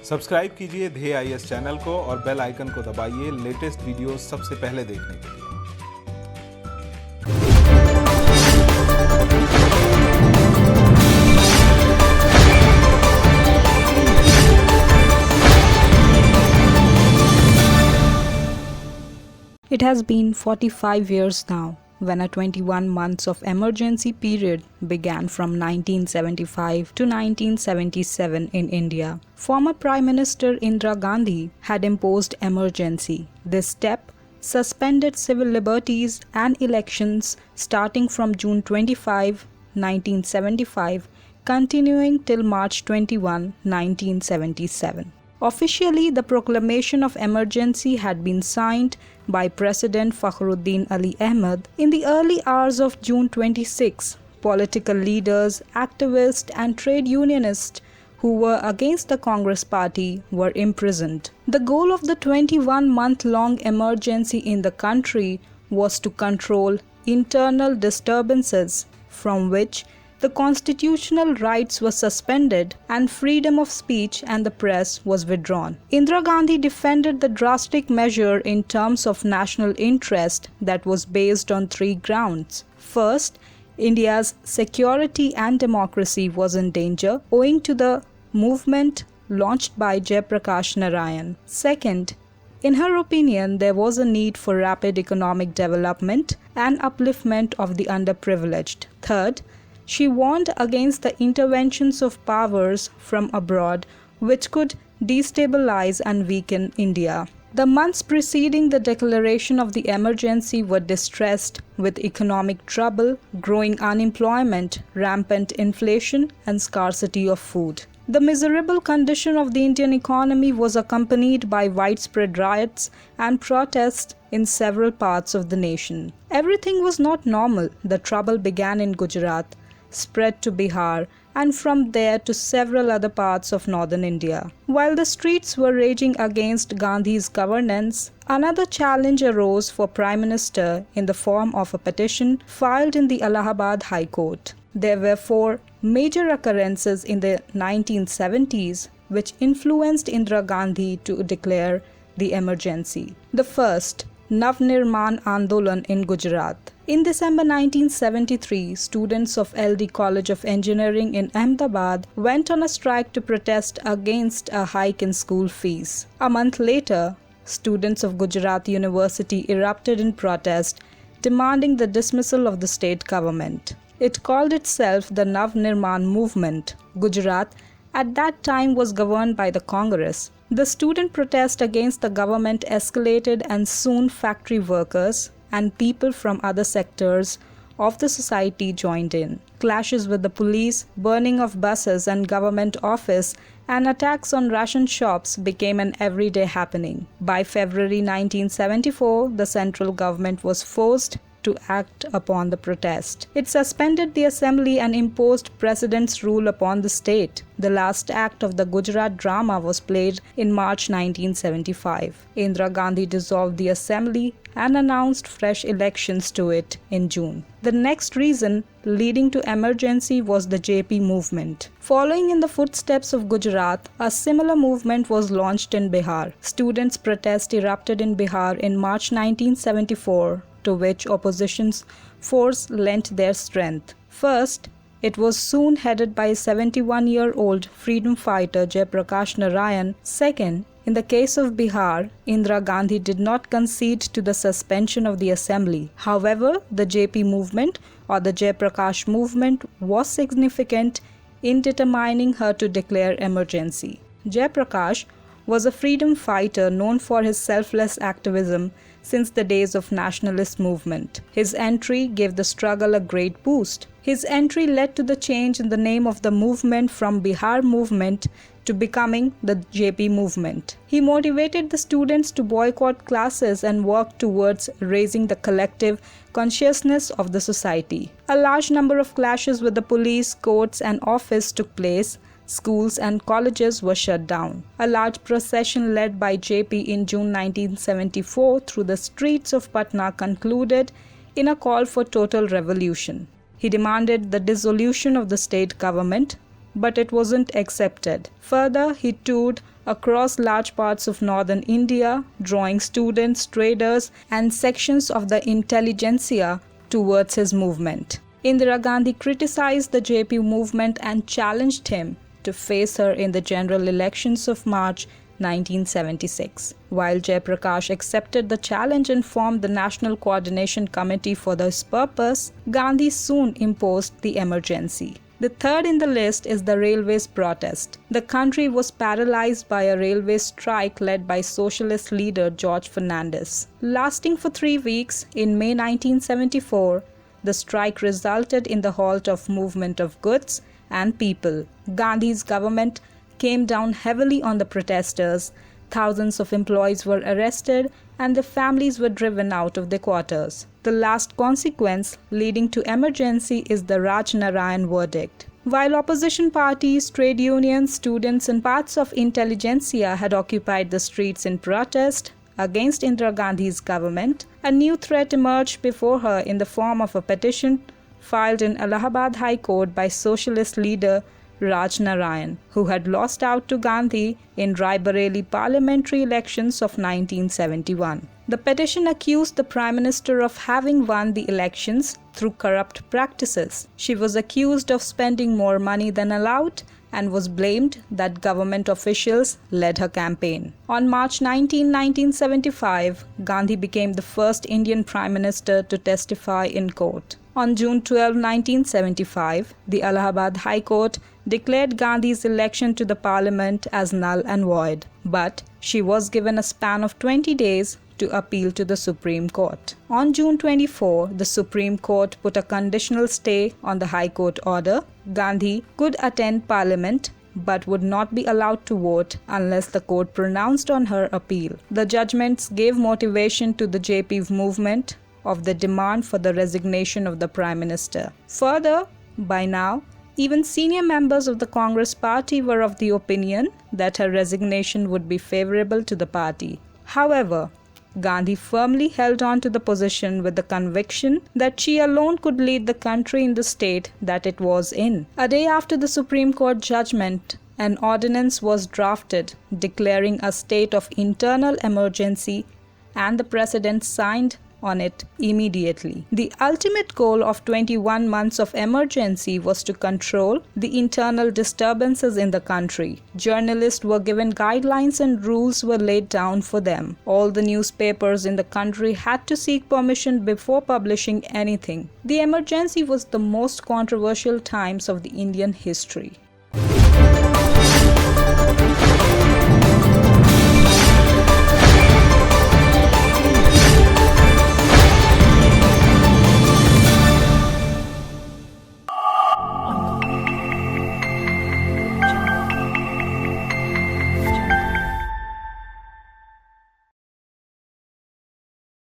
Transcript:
Subscribe कीजिए ध्येय IAS channel को और बेल आइकन को दबाइए लेटेस्ट वीडियो सबसे पहले देखने के लिए। It has been 45 years now when a 21 months of emergency period began from 1975 to 1977 in India. Former Prime Minister Indira Gandhi had imposed emergency. This step suspended civil liberties and elections starting from June 25, 1975, continuing till March 21, 1977. Officially, the proclamation of emergency had been signed by President Fakhruddin Ali Ahmed in the early hours of June 26. Political leaders, activists, and trade unionists who were against the Congress party were imprisoned. The goal of the 21-month-long emergency in the country was to control internal disturbances from which the constitutional rights were suspended and freedom of speech and the press was withdrawn. Indira Gandhi defended the drastic measure in terms of national interest that was based on three grounds. First, India's security and democracy was in danger owing to the movement launched by Jayaprakash Narayan. Second, in her opinion, there was a need for rapid economic development and upliftment of the underprivileged. Third, she warned against the interventions of powers from abroad which could destabilize and weaken India. The months preceding the declaration of the emergency were distressed with economic trouble, growing unemployment, rampant inflation, and scarcity of food. The miserable condition of the Indian economy was accompanied by widespread riots and protests in several parts of the nation. Everything was not normal. The trouble began in Gujarat, spread to Bihar, and from there to several other parts of northern India. While the streets were raging against Gandhi's governance, another challenge arose for Prime Minister in the form of a petition filed in the Allahabad High Court. There were four major occurrences in the 1970s which influenced Indira Gandhi to declare the emergency. The first, Navnirman Andolan in Gujarat. In December 1973, students of LD College of Engineering in Ahmedabad went on a strike to protest against a hike in school fees. A month later, students of Gujarat University erupted in protest, demanding the dismissal of the state government. It called itself the Navnirman Movement. Gujarat at that time was governed by the Congress. The student protest against the government escalated and soon factory workers and people from other sectors of the society joined in. Clashes with the police, burning of buses and government office, and attacks on ration shops became an everyday happening. By February 1974, the central government was forced to act upon the protest. It suspended the assembly and imposed president's rule upon the state. The last act of the Gujarat drama was played in March 1975. Indira Gandhi dissolved the assembly and announced fresh elections to it in June. The next reason leading to emergency was the JP movement. Following in the footsteps of Gujarat, a similar movement was launched in Bihar. Students' protest erupted in Bihar in March 1974, to which opposition's force lent their strength. First, it was soon headed by 71-year-old freedom fighter Jayaprakash Narayan. Second, in the case of Bihar, Indira Gandhi did not concede to the suspension of the assembly. However, the JP movement or the Jayaprakash movement was significant in determining her to declare emergency. Jayaprakash was a freedom fighter known for his selfless activism since the days of nationalist movement. His entry gave the struggle a great boost. His entry led to the change in the name of the movement from Bihar Movement to becoming the JP Movement. He motivated the students to boycott classes and work towards raising the collective consciousness of the society. A large number of clashes with the police, courts, and office took place. Schools and colleges were shut down. A large procession led by JP in June 1974 through the streets of Patna concluded in a call for total revolution. He demanded the dissolution of the state government, but it wasn't accepted. Further, he toured across large parts of northern India, drawing students, traders, and sections of the intelligentsia towards his movement. Indira Gandhi criticized the JP movement and challenged him to face her in the general elections of March 1976. While Jayaprakash accepted the challenge and formed the National Coordination Committee for this purpose, Gandhi soon imposed the emergency. The third in the list is the railways protest. The country was paralyzed by a railway strike led by socialist leader George Fernandez. Lasting for 3 weeks, in May 1974, the strike resulted in the halt of movement of goods and people. Gandhi's government came down heavily on the protesters. Thousands of employees were arrested and their families were driven out of their quarters. The last consequence leading to emergency is the Raj Narayan verdict. While opposition parties, trade unions, students and parts of intelligentsia had occupied the streets in protest against Indira Gandhi's government, a new threat emerged before her in the form of a petition filed in Allahabad High Court by socialist leader Raj Narayan, who had lost out to Gandhi in Raebareli parliamentary elections of 1971. The petition accused the Prime Minister of having won the elections through corrupt practices. She was accused of spending more money than allowed and was blamed that government officials led her campaign. On March 19, 1975, Gandhi became the first Indian Prime Minister to testify in court. On June 12, 1975, the Allahabad High Court declared Gandhi's election to the parliament as null and void, but she was given a span of 20 days to appeal to the Supreme Court. On June 24, the Supreme Court put a conditional stay on the High Court order. Gandhi could attend Parliament but would not be allowed to vote unless the court pronounced on her appeal. The judgments gave motivation to the JP movement of the demand for the resignation of the Prime Minister. Further, by now, even senior members of the Congress party were of the opinion that her resignation would be favorable to the party. However, Gandhi firmly held on to the position with the conviction that she alone could lead the country in the state that it was in. A day after the Supreme Court judgment, an ordinance was drafted declaring a state of internal emergency, and the President signed on it immediately. The ultimate goal of 21 months of emergency was to control the internal disturbances in the country. Journalists were given guidelines and rules were laid down for them. All the newspapers in the country had to seek permission before publishing anything. The emergency was the most controversial times of the Indian history.